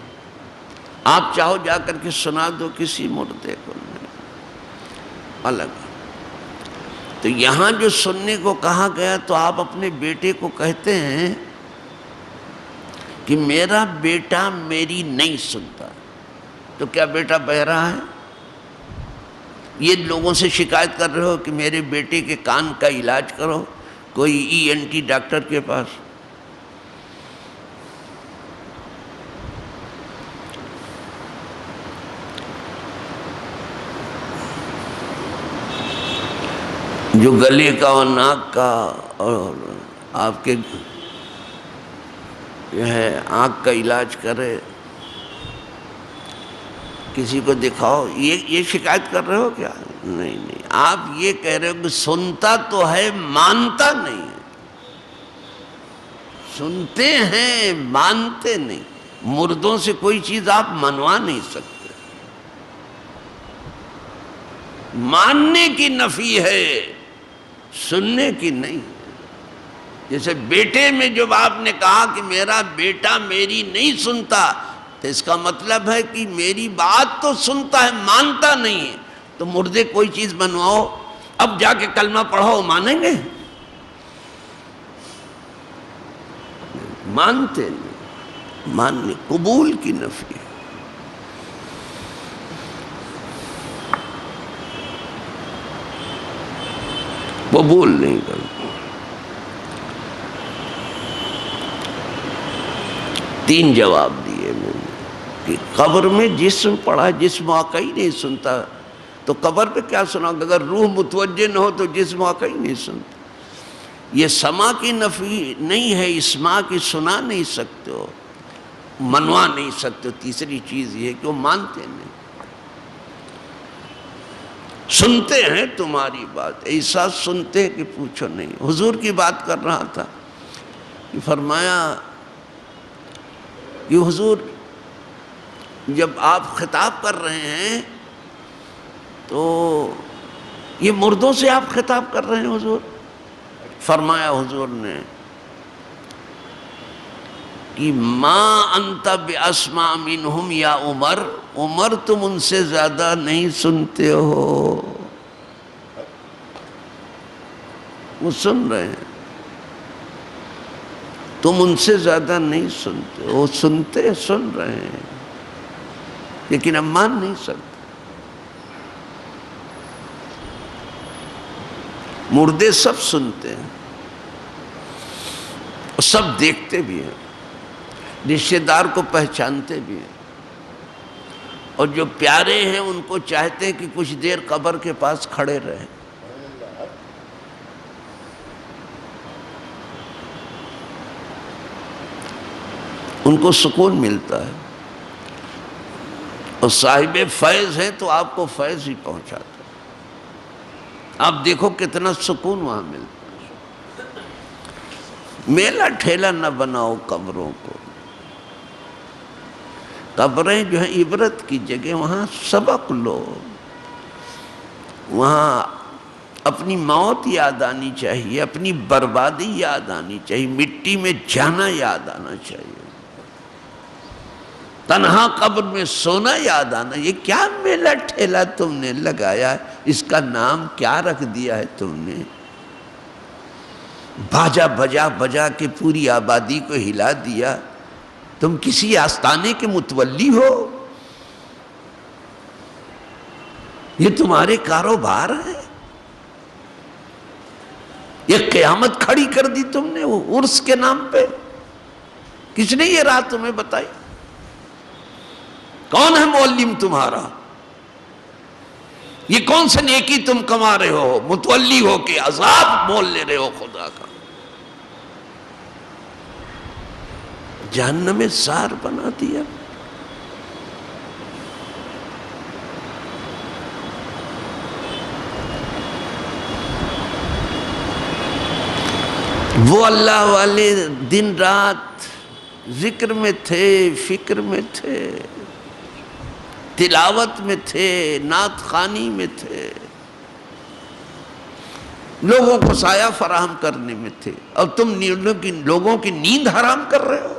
آپ چاہو جا کر کے سنا دو کسی مردے کو، الگ۔ تو یہاں جو سننے کو کہا گیا تو آپ اپنے بیٹے کو کہتے ہیں کہ میرا بیٹا میری نہیں سنتا، تو کیا بیٹا بہرا ہے؟ یہ لوگوں سے شکایت کر رہے ہو کہ میرے بیٹے کے کان کا علاج کرو، کوئی ENT ڈاکٹر کے پاس۔ جو گلے کا اور ناک کا اور آپ کے جو ہے آنکھ کا علاج کرے، کسی کو دکھاؤ، یہ شکایت کر رہے ہو کیا؟ نہیں نہیں، آپ یہ کہہ رہے ہو کہ سنتا تو ہے مانتا نہیں ہے، سنتے ہیں مانتے نہیں۔ مردوں سے کوئی چیز آپ منوا نہیں سکتے، ماننے کی نفی ہے، سننے کی نہیں۔ جیسے بیٹے میں جب آپ نے کہا کہ میرا بیٹا میری نہیں سنتا، تو اس کا مطلب ہے کہ میری بات تو سنتا ہے مانتا نہیں ہے۔ تو مردے کوئی چیز منواؤ، اب جا کے کلمہ پڑھو، مانیں گے؟ مانتے نہیں، ماننے قبول کی نفی ہے۔ قبول نہیں کرتے۔ 3 جواب دیے میں نے کہ قبر میں جسم پڑا، جسم واقعی نہیں سنتا، تو قبر پہ کیا سنا؟ اگر روح متوجہ نہ ہو تو جسم واقعی نہیں سنتا۔ یہ سما کی نفی نہیں ہے، اسماع کی سنا نہیں سکتے ہو، منوا نہیں سکتے ہو۔ تیسری چیز یہ ہے کہ وہ مانتے نہیں، سنتے ہیں تمہاری بات، ایسا سنتے کہ پوچھو نہیں۔ حضور کی بات کر رہا تھا کہ فرمایا کہ حضور جب آپ خطاب کر رہے ہیں تو یہ مردوں سے آپ خطاب کر رہے ہیں حضور؟ فرمایا حضور نے کہ ما انت باسمع منہم یا عمر، عمر تم ان سے زیادہ نہیں سنتے ہو۔ وہ سن رہے ہیں، تم ان سے زیادہ نہیں سنتے، وہ سنتے سن رہے ہیں لیکن اب مان نہیں سکتے۔ مردے سب سنتے ہیں اور سب دیکھتے بھی ہیں، رشتہ دار کو پہچانتے بھی ہیں، اور جو پیارے ہیں ان کو چاہتے ہیں کہ کچھ دیر قبر کے پاس کھڑے رہیں۔ ان کو سکون ملتا ہے، اور صاحب فیض ہیں تو آپ کو فیض ہی پہنچاتا ہے۔ آپ دیکھو کتنا سکون وہاں ملتا ہے۔ میلہ ٹھیلا نہ بناؤ قبروں کو. قبریں جو ہیں عبرت کی جگہ، وہاں سبق لو، وہاں اپنی موت یاد آنی چاہیے، اپنی بربادی یاد آنی چاہیے، مٹی میں جانا یاد آنا چاہیے، تنہا قبر میں سونا یاد آنا. یہ کیا میلہ ٹھیلا تم نے لگایا ہے؟ اس کا نام کیا رکھ دیا ہے تم نے؟ باجا بجا بجا کے پوری آبادی کو ہلا دیا. تم کسی آستانے کے متولی ہو؟ یہ تمہارے کاروبار ہے؟ یہ قیامت کھڑی کر دی تم نے وہ عرس کے نام پہ. کس نے یہ رات تمہیں بتائی؟ کون ہے معلم تمہارا؟ یہ کون سے نیکی تم کما رہے ہو متولی ہو کے عذاب مول لے رہے ہو خدا کا؟ جہنم زار بنا دیا. وہ اللہ والے دن رات ذکر میں تھے، فکر میں تھے، تلاوت میں تھے، نعت خوانی میں تھے، لوگوں کو سایہ فراہم کرنے میں تھے. اب تم لوگوں کی نیند حرام کر رہے ہو،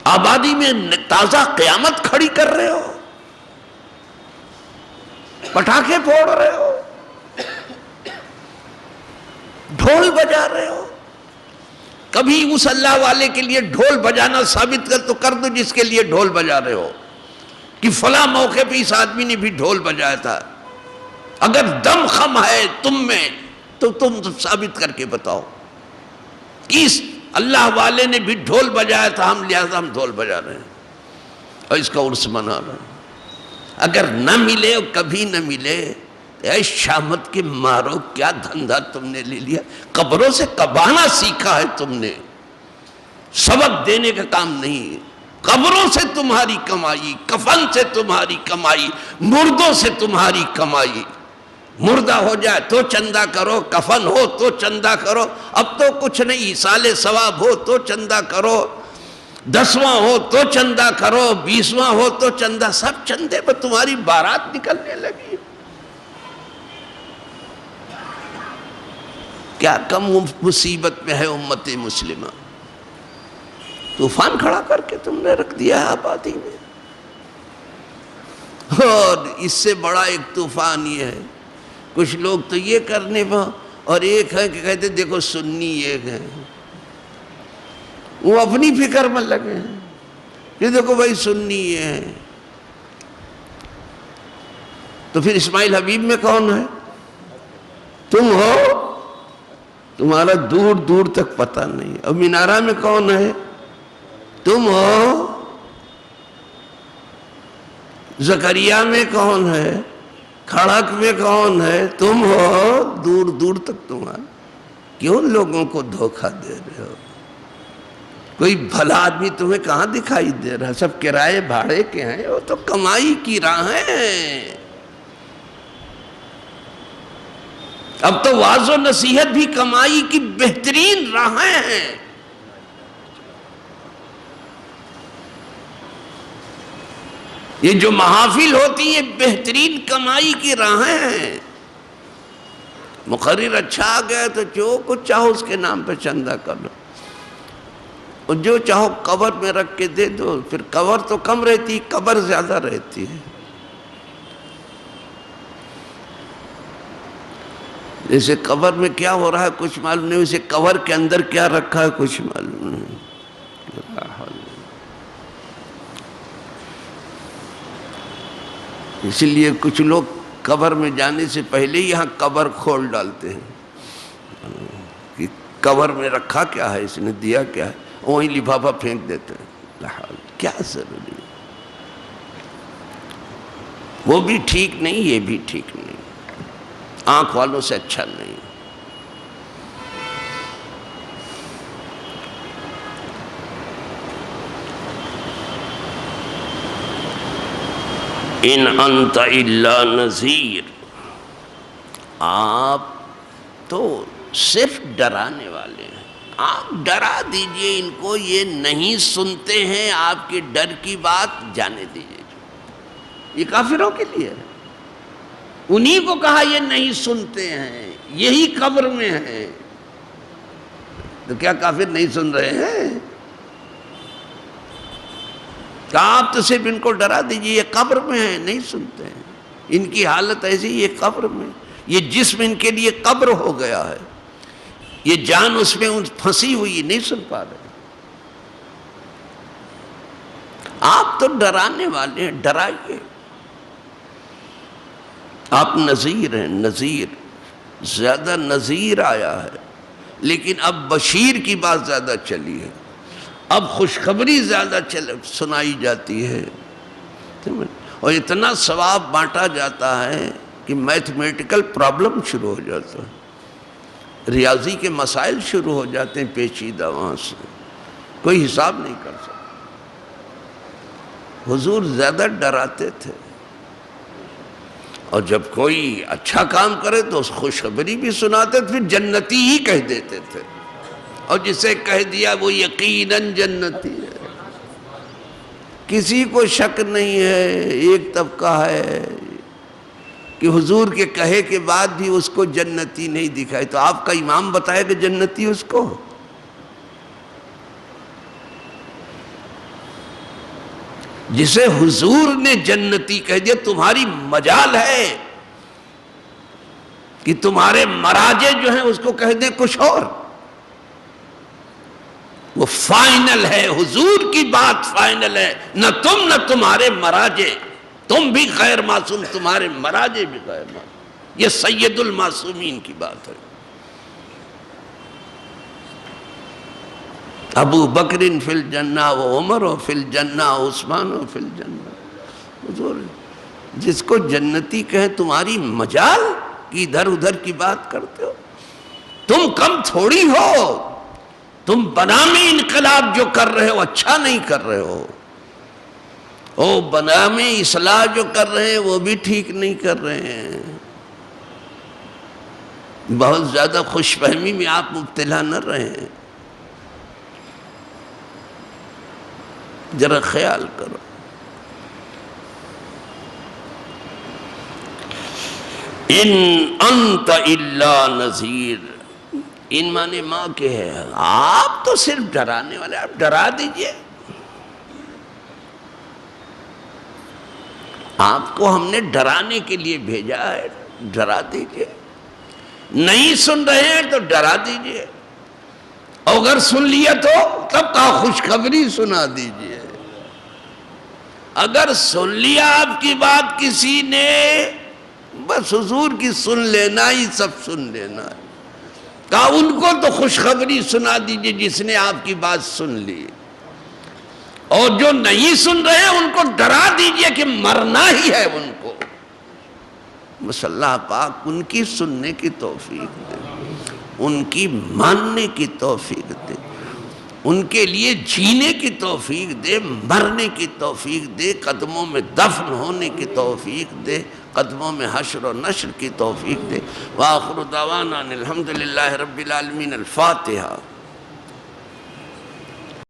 آبادی میں تازہ قیامت کھڑی کر رہے ہو، پٹاخے پھوڑ رہے ہو، ڈھول بجا رہے ہو. کبھی اس اللہ والے کے لیے ڈھول بجانا ثابت کر تو کر دو جس کے لیے ڈھول بجا رہے ہو، کہ فلاں موقع پہ اس آدمی نے بھی ڈھول بجایا تھا. اگر دم خم ہے تم میں تو تم ثابت کر کے بتاؤ کہ اس اللہ والے نے بھی ڈھول بجایا تھا، لہذا ہم ڈھول بجا رہے ہیں اور اس کا عرس منا رہے ہیں. اگر نہ ملے اور کبھی نہ ملے، اے شامت کے مارو کیا دھندا تم نے لے لیا. قبروں سے کبانا سیکھا ہے تم نے، سبق دینے کا کام نہیں. قبروں سے تمہاری کمائی، کفن سے تمہاری کمائی، مردوں سے تمہاری کمائی. مردہ ہو جائے تو چندہ کرو، کفن ہو تو چندہ کرو. اب تو کچھ نہیں، ایصال ثواب ہو تو چندہ کرو، 10واں ہو تو چندہ کرو، 20واں ہو تو چندہ. سب چندے پر تمہاری بارات نکلنے لگی. کیا کم مصیبت میں ہے امت مسلمہ. طوفان کھڑا کر کے تم نے رکھ دیا ہے آبادی میں. اور اس سے بڑا ایک طوفان یہ ہے، کچھ لوگ تو یہ کرنے پہ، اور ایک ہے کہ کہتے دیکھو سنی ایک ہے، وہ اپنی فکر میں لگے ہیں کہ دیکھو بھائی سنی یہ ہے. تو پھر اسماعیل حبیب میں کون ہے؟ تم ہو، تمہارا دور دور تک پتہ نہیں. اور مینارہ میں کون ہے؟ تم ہو. زکریہ میں کون ہے؟ کھڑک میں کون ہے؟ تم ہو. دور دور تک تمہارا. کیوں لوگوں کو دھوکہ دے رہے ہو؟ کوئی بھلا آدمی تمہیں کہاں دکھائی دے رہا؟ سب کرائے بھاڑے کے ہیں، وہ تو کمائی کی راہیں. اب تو واعظ و نصیحت بھی کمائی کی بہترین راہیں ہیں. یہ جو محافل ہوتی ہیں بہترین کمائی کی راہیں ہیں. مقرر اچھا آ گیا تو جو کچھ چاہو اس کے نام پہ چندہ کر لو، اور جو چاہو قبر میں رکھ کے دے دو. پھر قبر تو کم رہتی، قبر زیادہ رہتی ہے. جیسے قبر میں کیا ہو رہا ہے کچھ معلوم نہیں، اسے قبر کے اندر کیا رکھا ہے کچھ معلوم نہیں. اس لیے کچھ لوگ قبر میں جانے سے پہلے یہاں قبر کھول ڈالتے ہیں کہ قبر میں رکھا کیا ہے، اس نے دیا کیا ہے، وہیں لفافہ پھینک دیتے ہیں. کیا ضروری ہے؟ وہ بھی ٹھیک نہیں، یہ بھی ٹھیک نہیں، آنکھ والوں سے اچھا نہیں. ان انت الا نذیر، آپ تو صرف ڈرانے والے ہیں. آپ ڈرا دیجئے ان کو، یہ نہیں سنتے ہیں آپ کے ڈر کی بات، جانے دیجئے. یہ کافروں کے لیے ہے. انہی کو کہا یہ نہیں سنتے ہیں، یہی قبر میں ہیں. تو کیا کافر نہیں سن رہے ہیں؟ کہ آپ تو صرف ان کو ڈرا دیجئے، یہ قبر میں ہیں، نہیں سنتے ہیں. ان کی حالت ایسی، یہ قبر میں، یہ جسم ان کے لیے قبر ہو گیا ہے، یہ جان اس میں پھنسی ہوئی، نہیں سن پا رہے. آپ تو ڈرانے والے ہیں، ڈرائیے. آپ نذیر ہیں، نذیر. زیادہ نذیر آیا ہے، لیکن اب بشیر کی بات زیادہ چلی ہے، اب خوشخبری زیادہ سنائی جاتی ہے. اور اتنا ثواب بانٹا جاتا ہے کہ میتھمیٹیکل پرابلم شروع ہو جاتا ہے، ریاضی کے مسائل شروع ہو جاتے ہیں پیچیدہ، وہاں سے کوئی حساب نہیں کر سکتا. حضور زیادہ ڈراتے تھے، اور جب کوئی اچھا کام کرے تو اس خوشخبری بھی سناتے تھے، پھر جنتی ہی کہہ دیتے تھے. اور جسے کہہ دیا وہ یقیناً جنتی ہے. کسی کو شک نہیں ہے. ایک طبقہ ہے کہ حضور کے کہے کے بعد بھی اس کو جنتی نہیں دکھائی، تو آپ کا امام بتائے کہ جنتی اس کو. جسے حضور نے جنتی کہہ دیا، تمہاری مجال ہے کہ تمہارے مراجع جو ہیں اس کو کہہ دیں کچھ اور. وہ فائنل ہے، حضور کی بات فائنل ہے، نہ تم نہ تمہارے مراجع. تم بھی غیر معصوم، تمہارے مراجع بھی غیر معصوم. یہ سید المعصومین کی بات ہے. ابو بکر فی الجنہ و عمر فی الجنہ و عثمان فی الجنہ. حضور جس کو جنتی کہیں، تمہاری مجال کی ادھر ادھر کی بات کرتے ہو. تم کم تھوڑی ہو. تم بنامی انقلاب جو کر رہے ہو اچھا نہیں کر رہے ہو. او بنامی اصلاح جو کر رہے ہیں وہ بھی ٹھیک نہیں کر رہے ہیں. بہت زیادہ خوش فہمی میں آپ مبتلا نہ رہیں. ذرا خیال کرو. ان انت الا نذیر. ان معنی ماں کے ہے، آپ تو صرف ڈرانے والے. آپ ڈرا دیجئے. آپ کو ہم نے ڈرانے کے لیے بھیجا ہے، ڈرا دیجئے. نہیں سن رہے ہیں تو ڈرا دیجئے. اور اگر سن لیا تو تب کہا خوشخبری سنا دیجئے. اگر سن لیا آپ کی بات کسی نے، بس حضور کی سن لینا ہی، سب سن لینا ہے. کہا ان کو تو خوشخبری سنا دیجئے جس نے آپ کی بات سن لی. اور جو نہیں سن رہے ان کو ڈرا دیجئے کہ مرنا ہی ہے ان کو. بس اللہ پاک ان کی سننے کی توفیق دے، ان کی ماننے کی توفیق دے، ان کے لیے جینے کی توفیق دے، مرنے کی توفیق دے، قدموں میں دفن ہونے کی توفیق دے، قدموں میں حشر و نشر کی توفیق دے. وآخر دعوانا الحمدللہ رب العالمین. الفاتحہ.